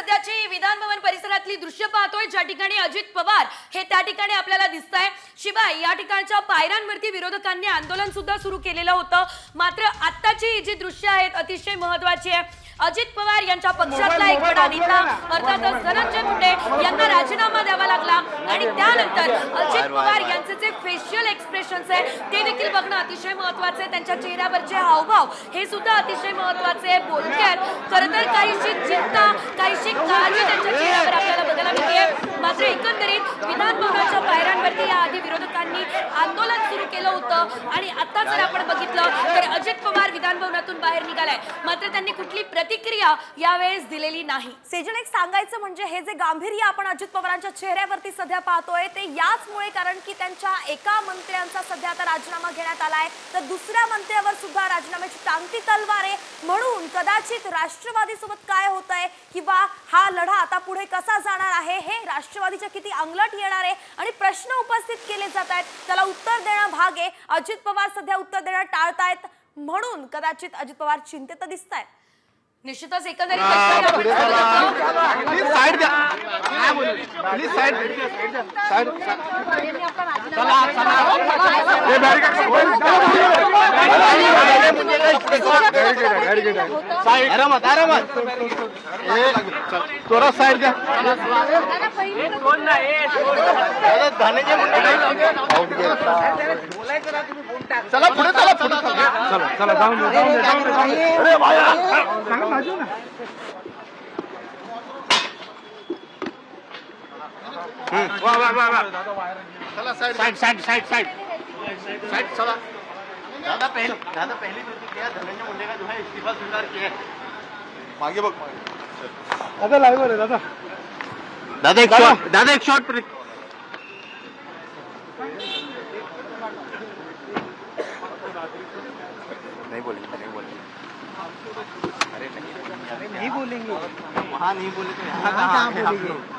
सध्याची विधान भवन परिसरातली दृश्य पाहतोय, ज्या ठिकाणी अजित पवार हे त्या ठिकाणी आपल्याला दिसताय। शिवाय या ठिकाणच्या पायऱ्यांवरती विरोधकांनी आंदोलन सुद्धा सुरू केलेलं होतं। मात्र आत्ताची जी दृश्य आहेत अतिशय महत्त्वाची आहे। अजित पवार यांच्या पक्षातला एक बडा नेता अर्थातच धनंजय मुंडे यांना राजीनामा द्यावा लागला आणि त्यानंतर अजित पवार यांचे जे फेशियल एक्सप्रेशन्स आहे ते देखील बघणं अतिशय महत्त्वाचं आहे। त्यांच्या चेहऱ्यावरचे हावभाव हे सुद्धा अतिशय महत्त्वाचे आहे। बोलक्यात खरं तर काहीशी चिंता, काहीशी काळजी त्यांच्या चेहऱ्यावर आपल्याला बघायला मिळते। मात्र एकंदरीत विधान भवनाच्या पायऱ्यांवरती याआधी विरोधकांनी आंदोलन सुरू केलं होतं आणि आता जर आपण बघितलं तर अजित पवार विधान भवनातून बाहेर निघालाय, मात्र त्यांनी कुठली प्रतिक्रिया यावेळेस दिलेली नाही। सेजल, एक सांगायचं म्हणजे हे जे गांभीर्य आपण अजित पवारांच्या चेहऱ्यावरती सध्या पाहतोय ते याचमुळे, कारण की त्यांच्या एका मंत्र्यांचा सध्या आता राजीनामा घेण्यात आलाय, तर दुसऱ्या मंत्र्यावर सुद्धा राजीनाम्याची टांगती तलवार आहे। म्हणून कदाचित राष्ट्रवादी सोबत काय होत आहे किंवा हा लढा आता पुढे कसा जाणार आहे हे राष्ट्रवादीच्या किती अंगलट येणार आहे आणि प्रश्न उपस्थित केले जात आहेत, त्याला उत्तर देणं भाग आहे। अजित पवार सध्या उत्तर देणं टाळतायत, म्हणून कदाचित अजित पवार चिंतेत दिसतायत। निश्चितच एकंदरीत चला पुढे चला पुढे चला चला जाऊन अरे वाह वाह वाह वाह चला side side side side side side चला। दादा पहली प्रतिक्रिया धनंजय मुंडे का जो है इस्तीफा स्वीकार किया है। मागे बघ दादा लाईव्ह आहे दादा। दादा एक शॉट नहीं बोलेंगे अरे नहीं बोलेंगे वहाँ नहीं बोले तो यहाँ कहाँ बोलेंगे।